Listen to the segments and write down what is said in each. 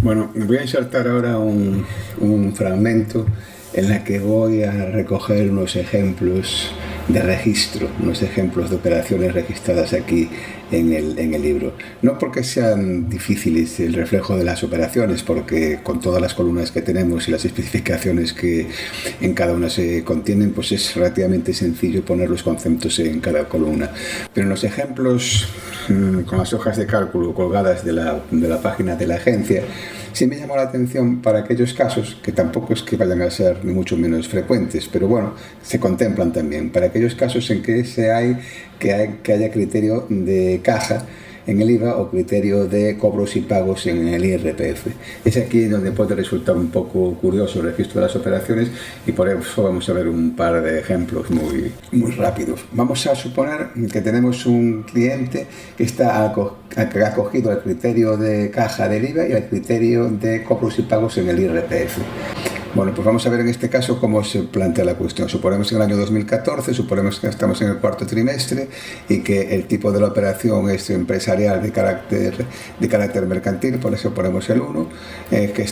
Bueno, voy a insertar ahora un fragmento en la que voy a recoger unos ejemplos de registro, unos ejemplos de operaciones registradas aquí en el libro. No porque sean difíciles el reflejo de las operaciones, porque con todas las columnas que tenemos y las especificaciones que en cada una se contienen, pues es relativamente sencillo poner los conceptos en cada columna. Pero en los ejemplos con las hojas de cálculo colgadas de la página de la agencia, sí me llamó la atención para aquellos casos, que tampoco es que vayan a ser ni mucho menos frecuentes, pero bueno, se contemplan también, para aquellos casos en que haya criterio de caja en el IVA o criterio de cobros y pagos en el IRPF. Es aquí donde puede resultar un poco curioso el registro de las operaciones y por eso vamos a ver un par de ejemplos muy rápidos. Vamos a suponer que tenemos un cliente que ha cogido el criterio de caja del IVA y el criterio de cobros y pagos en el IRPF. Bueno, pues vamos a ver en este caso cómo se plantea la cuestión. Suponemos que en el año 2014, suponemos que estamos en el cuarto trimestre y que el tipo de la operación es empresarial de carácter mercantil, por eso ponemos el 1, que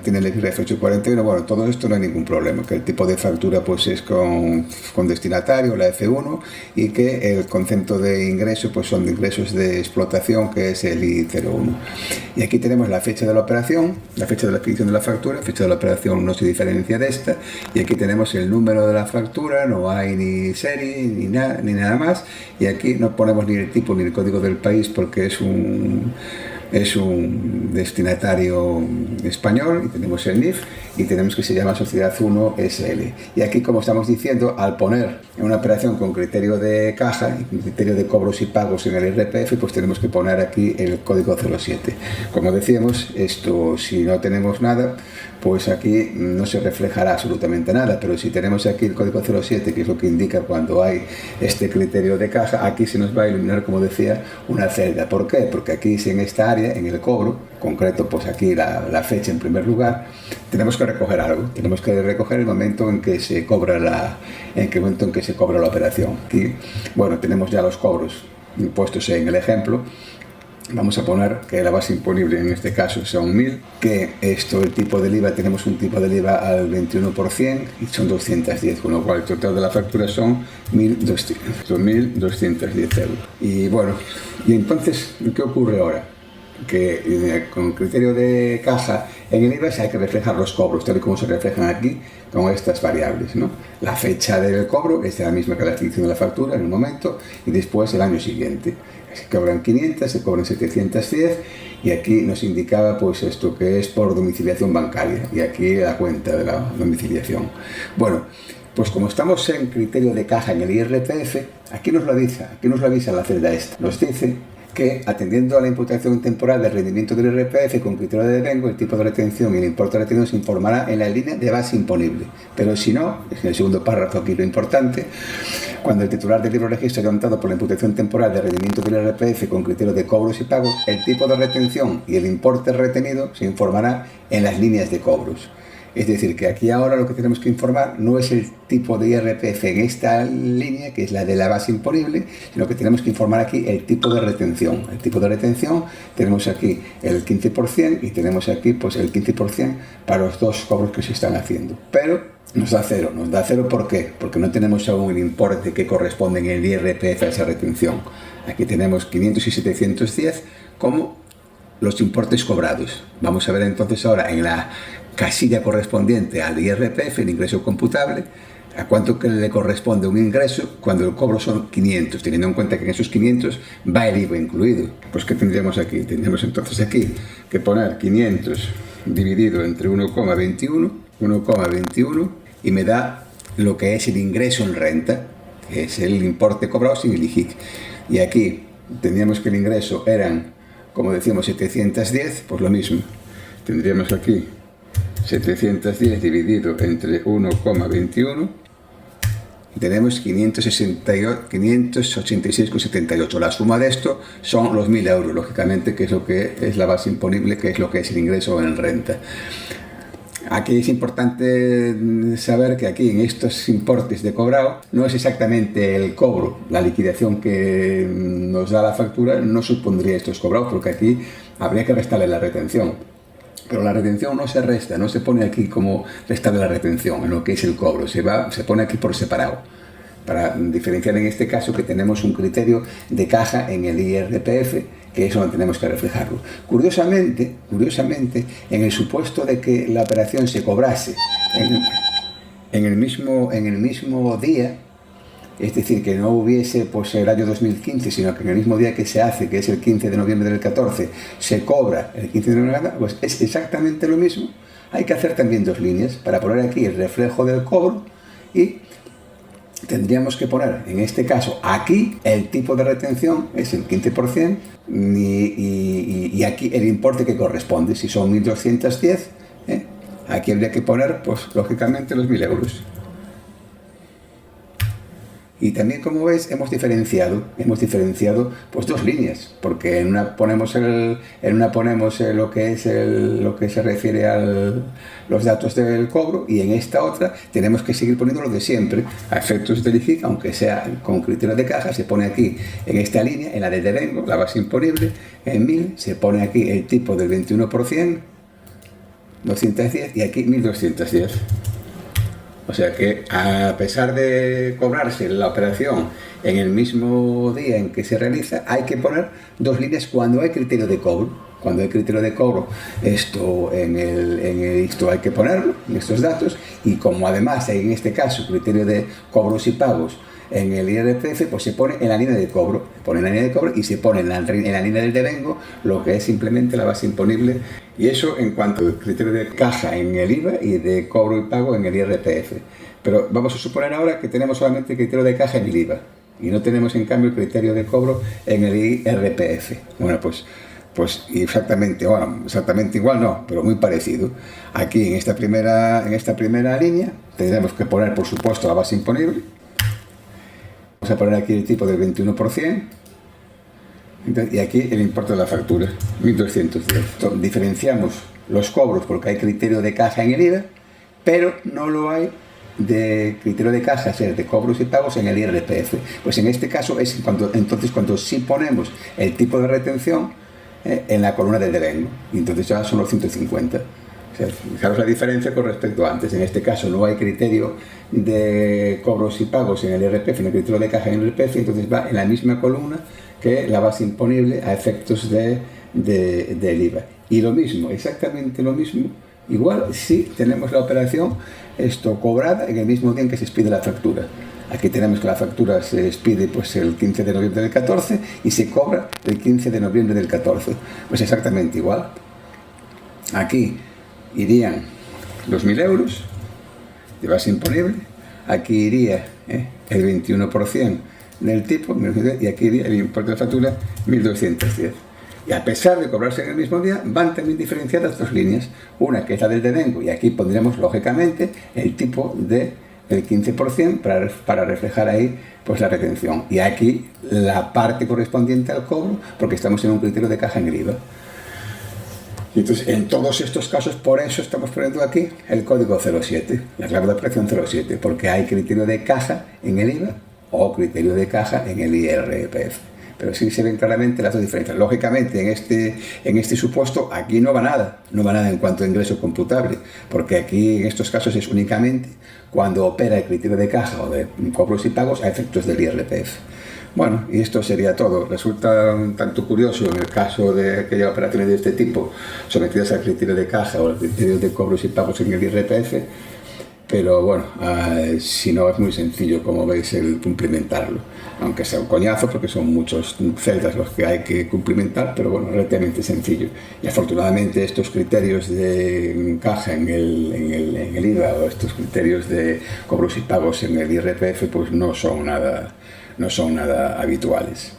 tiene el IRF 841. Bueno, todo esto no hay ningún problema, que el tipo de factura pues es con destinatario, la F1, y que el concepto de ingreso pues son de ingresos de explotación, que es el I01. Y aquí tenemos la fecha de la operación, la fecha de la expedición de la factura, fecha de la operación no se diferencia de esta, y aquí tenemos el número de la factura, no hay ni serie ni nada más, y aquí no ponemos ni el tipo ni el código del país porque es un destinatario español, y tenemos el NIF y tenemos que se llama Sociedad 1 SL. Y aquí, como estamos diciendo, al poner una operación con criterio de caja y criterio de cobros y pagos en el IRPF, pues tenemos que poner aquí el código 07. Como decíamos, esto si no tenemos nada, pues aquí no se reflejará absolutamente nada, pero si tenemos aquí el código 07, que es lo que indica cuando hay este criterio de caja, aquí se nos va a iluminar, como decía, una celda. ¿Por qué? Porque aquí, si en esta área, en el cobro, concreto, pues aquí la fecha en primer lugar, tenemos que recoger algo, tenemos que recoger el momento en que se cobra la operación. Aquí, bueno, tenemos ya los cobros puestos en el ejemplo. Vamos a poner que la base imponible en este caso son 1000, que el tipo del IVA, tenemos un tipo del IVA al 21% y son 210, con lo cual el total de la factura son 1.210 euros. Y bueno, y entonces, ¿qué ocurre ahora? Que con criterio de caja en el IVA hay que reflejar los cobros, tal y como se reflejan aquí con estas variables, ¿no? La fecha del cobro es la misma que la adquisición de la factura en un momento, y después el año siguiente. Se cobran 500, se cobran 710, y aquí nos indicaba pues esto que es por domiciliación bancaria, y aquí la cuenta de la domiciliación. Bueno, pues como estamos en criterio de caja en el IRPF, aquí nos lo avisa la celda esta. Nos dice que, atendiendo a la imputación temporal del rendimiento del IRPF con criterio de devengo, el tipo de retención y el importe retenido se informará en la línea de base imponible. Pero si no, es en el segundo párrafo aquí lo importante, cuando el titular del libro de registro haya optado por la imputación temporal de rendimiento del IRPF con criterio de cobros y pagos, el tipo de retención y el importe retenido se informará en las líneas de cobros. Es decir, que aquí ahora lo que tenemos que informar no es el tipo de IRPF en esta línea, que es la de la base imponible, sino que tenemos que informar aquí el tipo de retención. El tipo de retención, tenemos aquí el 15% y tenemos aquí pues el 15% para los dos cobros que se están haciendo. Pero nos da cero. ¿Por qué? Porque no tenemos aún el importe que corresponde en el IRPF a esa retención. Aquí tenemos 500 y 710 como los importes cobrados. Vamos a ver entonces ahora en la casilla correspondiente al IRPF, el ingreso computable, a cuánto que le corresponde un ingreso cuando el cobro son 500, teniendo en cuenta que en esos 500 va el IVA incluido. Pues ¿qué tendríamos aquí? Tendríamos entonces aquí que poner 500 dividido entre 1,21 y me da lo que es el ingreso en renta, que es el importe cobrado sin el IGIC. Y aquí tendríamos que el ingreso eran, como decíamos, 710, pues lo mismo. Tendríamos aquí 710 dividido entre 1,21 y tenemos 586,78. La suma de esto son los 1000 euros, lógicamente, que es lo que es la base imponible, que es lo que es el ingreso en renta. Aquí es importante saber que aquí en estos importes de cobrado no es exactamente el cobro, la liquidación que nos da la factura no supondría estos cobrados, porque aquí habría que restarle la retención. Pero la retención no se resta, no se pone aquí como restar la retención en lo que es el cobro, se pone aquí por separado, para diferenciar en este caso que tenemos un criterio de caja en el IRPF, que eso no tenemos que reflejarlo. Curiosamente, en el supuesto de que la operación se cobrase en el mismo día, es decir, que no hubiese pues, el año 2015, sino que en el mismo día que se hace, que es el 15 de noviembre del 14, se cobra el 15 de noviembre, pues es exactamente lo mismo. Hay que hacer también dos líneas para poner aquí el reflejo del cobro y tendríamos que poner, en este caso, aquí el tipo de retención es el 15% y aquí el importe que corresponde, si son 1.210, aquí habría que poner, pues lógicamente, los 1.000 euros. Y también, como ves, hemos diferenciado pues dos líneas, porque en una ponemos lo que se refiere a los datos del cobro, y en esta otra tenemos que seguir poniendo lo de siempre, a efectos del IFIC, aunque sea con criterio de caja, se pone aquí en esta línea, en la de devengo, la base imponible, en 1.000, se pone aquí el tipo del 21%, 210, y aquí 1.210. O sea que, a pesar de cobrarse la operación en el mismo día en que se realiza, hay que poner dos líneas cuando hay criterio de cobro. Cuando hay criterio de cobro, esto hay que ponerlo, en estos datos, y como además hay en este caso criterio de cobros y pagos en el IRPF, pues se pone en la línea de cobro, y se pone en la línea del devengo lo que es simplemente la base imponible, y eso en cuanto al criterio de caja en el IVA y de cobro y pago en el IRPF. Pero vamos a suponer ahora que tenemos solamente el criterio de caja en el IVA y no tenemos en cambio el criterio de cobro en el IRPF. Bueno, pues exactamente igual no, pero muy parecido. Aquí en esta primera línea tendremos que poner, por supuesto, la base imponible. Vamos a poner aquí el tipo del 21%, y aquí el importe de la factura, 1.210. Diferenciamos los cobros porque hay criterio de caja en el IVA, pero no lo hay de criterio de caja, es decir, de cobros y pagos en el IRPF. Pues en este caso es cuando sí ponemos el tipo de retención en la columna del devengo, y entonces ya son los 150. O sea, fijaros la diferencia con respecto a antes. En este caso no hay criterio de cobros y pagos en el IRPF, en el criterio de caja en el IRPF, entonces va en la misma columna que la base imponible a efectos del IVA. Y lo mismo, exactamente lo mismo, igual si tenemos la operación cobrada en el mismo día en que se expide la factura. Aquí tenemos que la factura se expide pues, el 15 de noviembre del 14 y se cobra el 15 de noviembre del 14. Pues exactamente igual. Aquí irían los 1.000 euros de base imponible, aquí iría el 21% del tipo, y aquí iría el importe de la factura, 1.210. Y a pesar de cobrarse en el mismo día, van también diferenciadas dos líneas, una que es la del devengo, y aquí pondremos lógicamente el tipo del 15% para reflejar ahí pues la retención, y aquí la parte correspondiente al cobro, porque estamos en un criterio de caja en el IVA. Y entonces, en todos estos casos, por eso estamos poniendo aquí el código 07, la clave de operación 07, porque hay criterio de caja en el IVA o criterio de caja en el IRPF. Pero sí se ven claramente las dos diferencias. Lógicamente, en este supuesto, aquí no va nada en cuanto a ingreso computable, porque aquí, en estos casos, es únicamente cuando opera el criterio de caja o de cobros y pagos a efectos del IRPF. Bueno, y esto sería todo. Resulta un tanto curioso en el caso de aquellas operaciones de este tipo sometidas al criterio de caja o al criterio de cobros y pagos en el IRPF, pero bueno, si no, es muy sencillo, como veis, el cumplimentarlo, aunque sea un coñazo porque son muchos celdas los que hay que cumplimentar, pero bueno, relativamente sencillo. Y afortunadamente estos criterios de caja en el IVA o estos criterios de cobros y pagos en el IRPF pues no son nada habituales.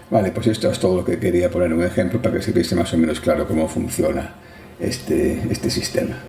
Vale, pues esto es todo lo que quería poner un ejemplo para que se viese más o menos claro cómo funciona este sistema.